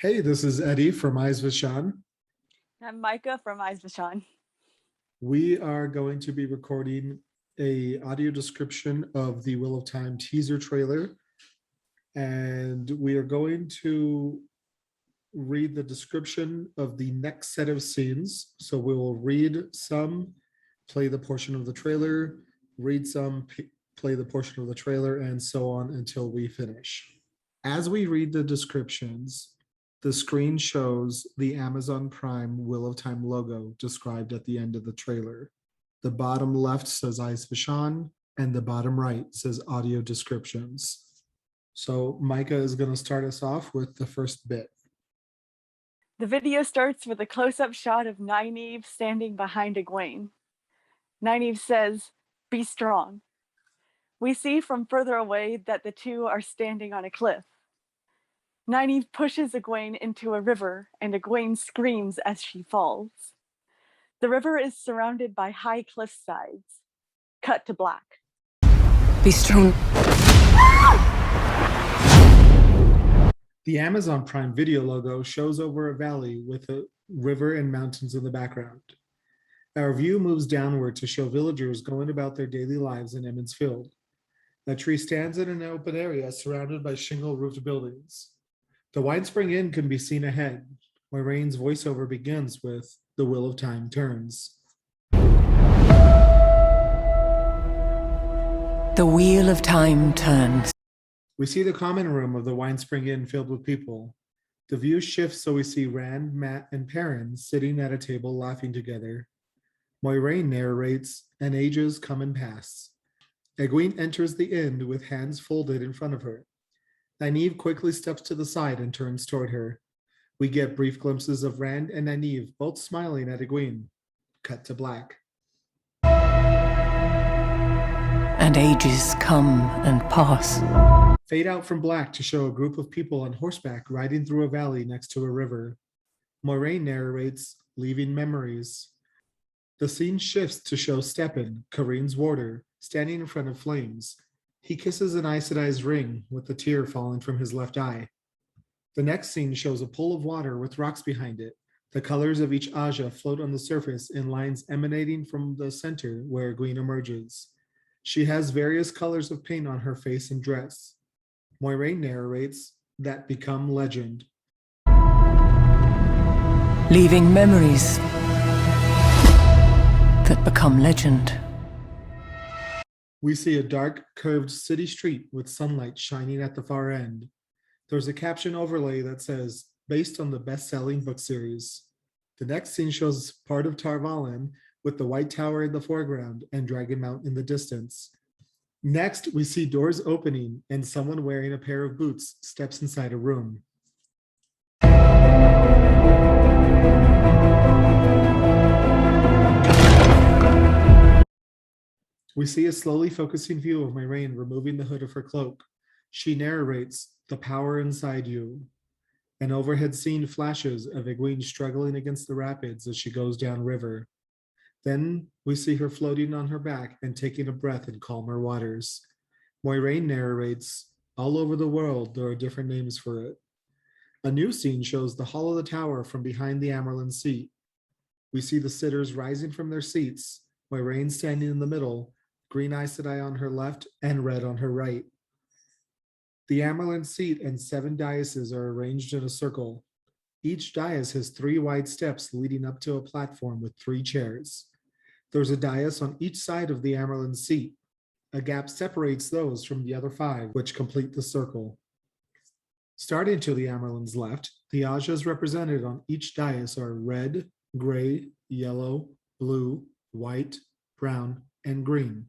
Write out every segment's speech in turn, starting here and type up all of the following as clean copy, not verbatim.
Hey, this is Eddie from Eyes Vishan. I'm Micah from Eyes Vishan. We are going to be recording a audio description of the Wheel of Time teaser trailer, and we are going to read the description of the next set of scenes. So we will read some, play the portion of the trailer, read some, play the portion of the trailer, and so on until we finish. As we read the descriptions, the screen shows the Amazon Prime Wheel of Time logo described at the end of the trailer. The bottom left says Eyes Vishan, and the bottom right says audio descriptions. So Micah is going to start us off with the first bit. The video starts with a close-up shot of Nynaeve standing behind Egwene. Nynaeve says, "Be strong." We see from further away that the two are standing on a cliff. Nynaeve pushes Egwene into a river, and Egwene screams as she falls. The river is surrounded by high cliff sides. Cut to black. Be strong. The Amazon Prime Video logo shows over a valley with a river and mountains in the background. Our view moves downward to show villagers going about their daily lives in Emmons Field. A tree stands in an open area surrounded by shingle-roofed buildings. The Wine Spring Inn can be seen ahead, where Rain's voiceover begins with "The Wheel of Time turns." The wheel of time turns. We see the common room of the Wine Spring Inn filled with people. The view shifts so we see Rand, Mat, and Perrin sitting at a table laughing together. Moiraine narrates, and ages come and pass. Egwene enters the inn with hands folded in front of her. Nynaeve quickly steps to the side and turns toward her. We get brief glimpses of Rand and Nynaeve both smiling at Egwene. Cut to black. And ages come and pass. Fade out from black to show a group of people on horseback riding through a valley next to a river. Moiraine narrates, leaving memories. The scene shifts to show Stepin, Kareen's warder, standing in front of flames. He kisses an Aes Sedai's ring with a tear falling from his left eye. The next scene shows a pool of water with rocks behind it. The colors of each Aja float on the surface in lines emanating from the center where Egwene emerges. She has various colors of paint on her face and dress. Moiraine narrates that become legend. Leaving memories that become legend. We see a dark, curved city street with sunlight shining at the far end. There's a caption overlay that says, "Based on the best-selling book series." The next scene shows part of Tar Valon with the White Tower in the foreground and Dragon Mount in the distance. Next, we see doors opening and someone wearing a pair of boots steps inside a room. We see a slowly focusing view of Moiraine removing the hood of her cloak. She narrates, "The power inside you." An overhead scene flashes of Egwene struggling against the rapids as she goes downriver. Then we see her floating on her back and taking a breath in calmer waters. Moiraine narrates, "All over the world, there are different names for it." A new scene shows the hall of the tower from behind the Amyrlin seat. We see the sitters rising from their seats, Moiraine standing in the middle, green Aes Sedai on her left and red on her right. The Amyrlin seat and 7 daises are arranged in a circle. Each dais has 3 wide steps leading up to a platform with 3 chairs. There's a dais on each side of the Amyrlin seat. A gap separates those from the other 5, which complete the circle. Starting to the Amyrlin's left, the Ajas represented on each dais are red, gray, yellow, blue, white, brown, and green.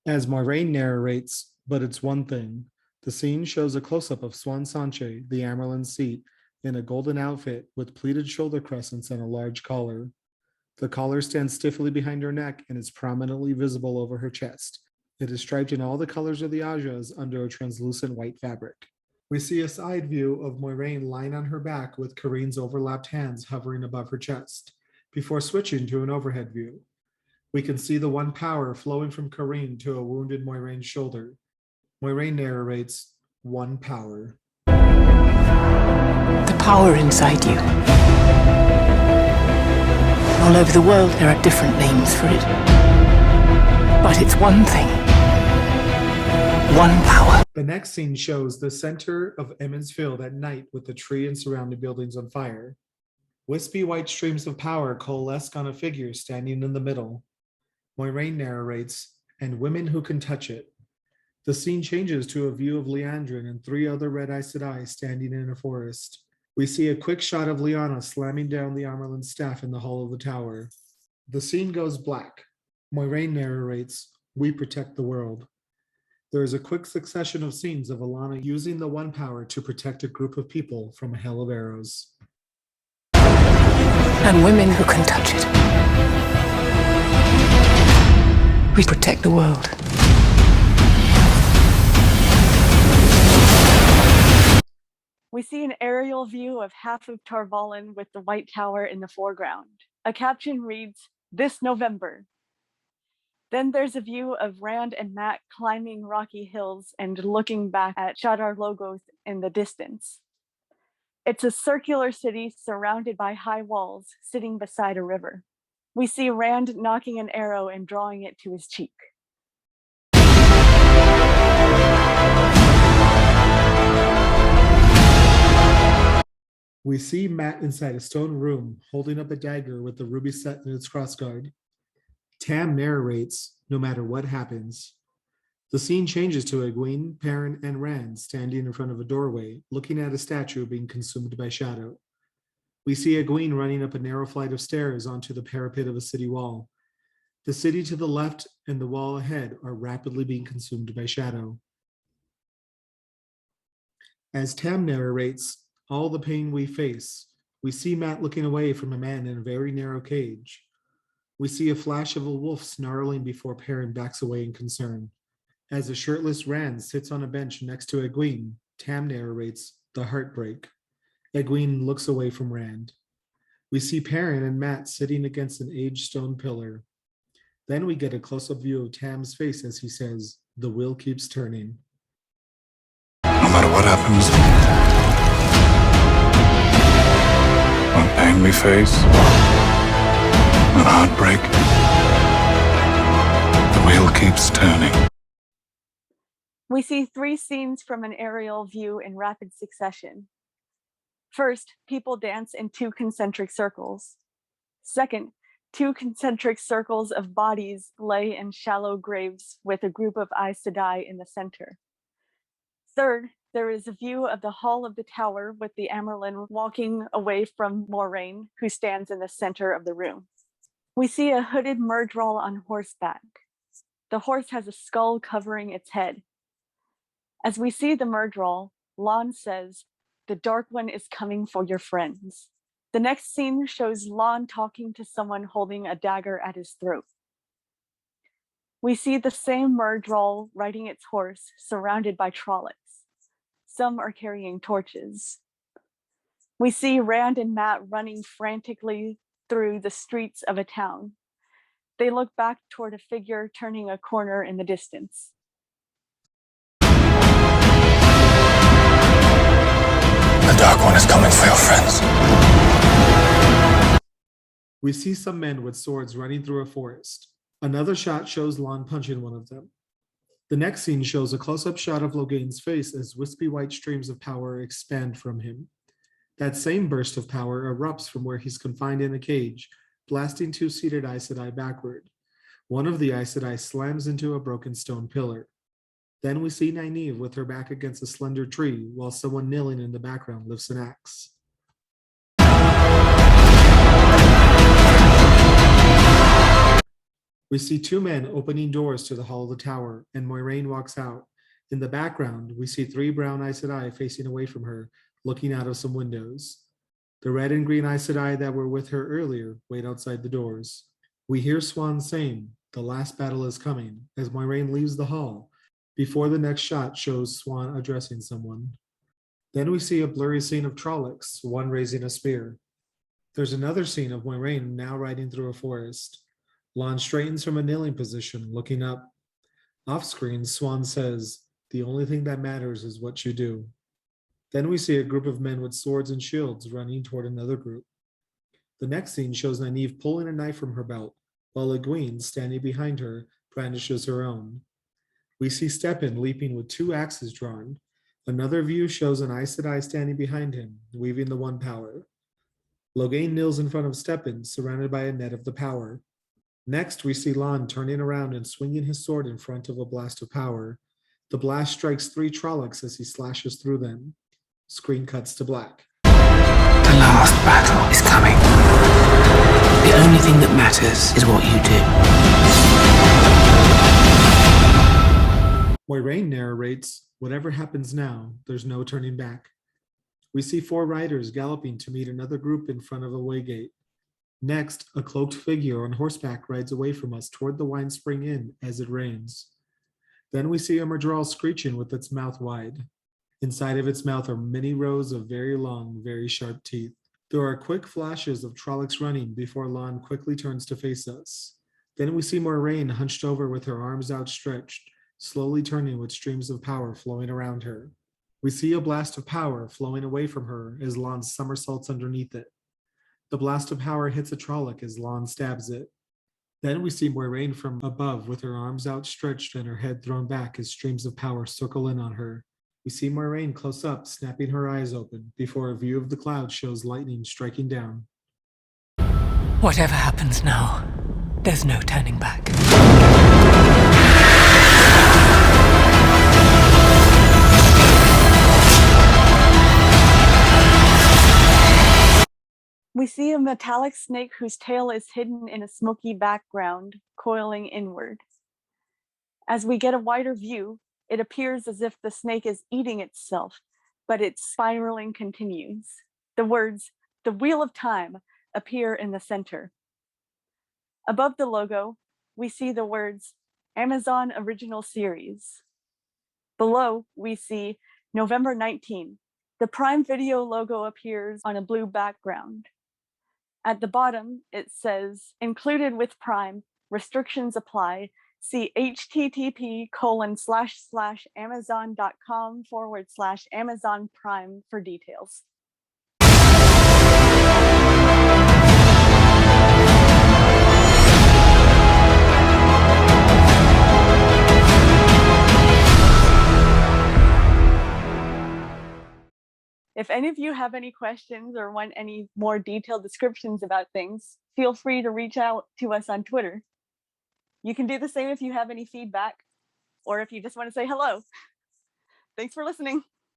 As Moiraine narrates, "But it's one thing." The scene shows a close-up of Siuan Sanche, the Amyrlin seat, in a golden outfit with pleated shoulder crescents and a large collar. The collar stands stiffly behind her neck and is prominently visible over her chest. It is striped in all the colors of the Ajas under a translucent white fabric. We see a side view of Moiraine lying on her back with Kareen's overlapped hands hovering above her chest, before switching to an overhead view. We can see the one power flowing from Kareen to a wounded Moiraine's shoulder. Moiraine narrates, "One power." The power inside you. All over the world, there are different names for it. But it's one thing. One power. The next scene shows the center of Emmons Field at night with the tree and surrounding buildings on fire. Wispy white streams of power coalesce on a figure standing in the middle. Moiraine narrates, "And women who can touch it." The scene changes to a view of Liandrin and 3 other Red Aes Sedai standing in a forest. We see a quick shot of Lyanna slamming down the Amerlin staff in the hall of the tower. The scene goes black. Moiraine narrates, "We protect the world." There is a quick succession of scenes of Alana using the One Power to protect a group of people from a hail of arrows. And women who can touch it. We protect the world. We see an aerial view of half of Tarvalin with the White Tower in the foreground. A caption reads, "This November." Then there's a view of Rand and Mat climbing rocky hills and looking back at Shadar Logoth in the distance. It's a circular city surrounded by high walls, sitting beside a river. We see Rand knocking an arrow and drawing it to his cheek. We see Mat inside a stone room holding up a dagger with the ruby set in its crossguard. Tam narrates, "No matter what happens." The scene changes to Egwene, Perrin, and Rand standing in front of a doorway, looking at a statue being consumed by shadow. We see Egwene running up a narrow flight of stairs onto the parapet of a city wall. The city to the left and the wall ahead are rapidly being consumed by shadow. As Tam narrates, "All the pain we face," we see Mat looking away from a man in a very narrow cage. We see a flash of a wolf snarling before Perrin backs away in concern. As a shirtless Rand sits on a bench next to Egwene, Tam narrates, "The heartbreak." Egwene looks away from Rand. We see Perrin and Mat sitting against an aged stone pillar. Then we get a close-up view of Tam's face as he says, "The wheel keeps turning." No matter what happens, what pain we face, what heartbreak, the wheel keeps turning. We see 3 scenes from an aerial view in rapid succession. First, people dance in 2 concentric circles. Second, 2 concentric circles of bodies lay in shallow graves with a group of Aes Sedai in the center. Third, there is a view of the hall of the tower with the Amerlin walking away from Moiraine, who stands in the center of the room. We see a hooded Myrddraal on horseback. The horse has a skull covering its head. As we see the Myrddraal, Lann says, "The Dark One is coming for your friends." The next scene shows Lann talking to someone holding a dagger at his throat. We see the same Myrddraal riding its horse, surrounded by Trollocs. Some are carrying torches. We see Rand and Mat running frantically through the streets of a town. They look back toward a figure turning a corner in the distance. The Dark One is coming for your friends. We see some men with swords running through a forest. Another shot shows Lann punching one of them. The next scene shows a close-up shot of Loghain's face as wispy white streams of power expand from him. That same burst of power erupts from where he's confined in a cage, blasting 2 seated Aes Sedai backward. One of the Aes Sedai slams into a broken stone pillar. Then we see Nynaeve with her back against a slender tree, while someone kneeling in the background lifts an axe. We see 2 men opening doors to the hall of the tower, and Moiraine walks out. In the background, we see 3 brown Aes Sedai facing away from her, looking out of some windows. The red and green Aes Sedai that were with her earlier wait outside the doors. We hear Siuan saying, "The last battle is coming," as Moiraine leaves the hall, before the next shot shows Siuan addressing someone. Then we see a blurry scene of Trollocs, one raising a spear. There's another scene of Moiraine now riding through a forest. Lann straightens from a kneeling position, looking up. Off screen, Siuan says, "The only thing that matters is what you do." Then we see a group of men with swords and shields running toward another group. The next scene shows Nynaeve pulling a knife from her belt, while Egwene, standing behind her, brandishes her own. We see Stepan leaping with 2 axes drawn. Another view shows an Aes Sedai standing behind him, weaving the One Power. Logain kneels in front of Stepan, surrounded by a net of the power. Next, we see Lon turning around and swinging his sword in front of a blast of power. The blast strikes 3 Trollocs as he slashes through them. Screen cuts to black. The last battle is coming. The only thing that matters is what you do. Moiraine narrates, "Whatever happens now, there's no turning back." We see 4 riders galloping to meet another group in front of a waygate. Next, a cloaked figure on horseback rides away from us toward the Wine Spring Inn as it rains. Then we see a Murdral screeching with its mouth wide. Inside of its mouth are many rows of very long, very sharp teeth. There are quick flashes of Trollocs running before Lon quickly turns to face us. Then we see Moiraine hunched over with her arms outstretched, slowly turning with streams of power flowing around her. We see a blast of power flowing away from her as Lon somersaults underneath it. The blast of power hits a Trolloc as Lon stabs it. Then we see Moiraine from above with her arms outstretched and her head thrown back as streams of power circle in on her. We see Moiraine close up, snapping her eyes open, before a view of the cloud shows lightning striking down. Whatever happens now, there's no turning back. We see a metallic snake whose tail is hidden in a smoky background, coiling inward. As we get a wider view, it appears as if the snake is eating itself, but its spiraling continues. The words, "The Wheel of Time," appear in the center. Above the logo, we see the words, "Amazon Original Series." Below, we see November 19. The Prime Video logo appears on a blue background. At the bottom, it says, "Included with Prime, restrictions apply. See http://amazon.com/Amazon Prime for details." If any of you have any questions or want any more detailed descriptions about things, feel free to reach out to us on Twitter. You can do the same if you have any feedback or if you just want to say hello. Thanks for listening.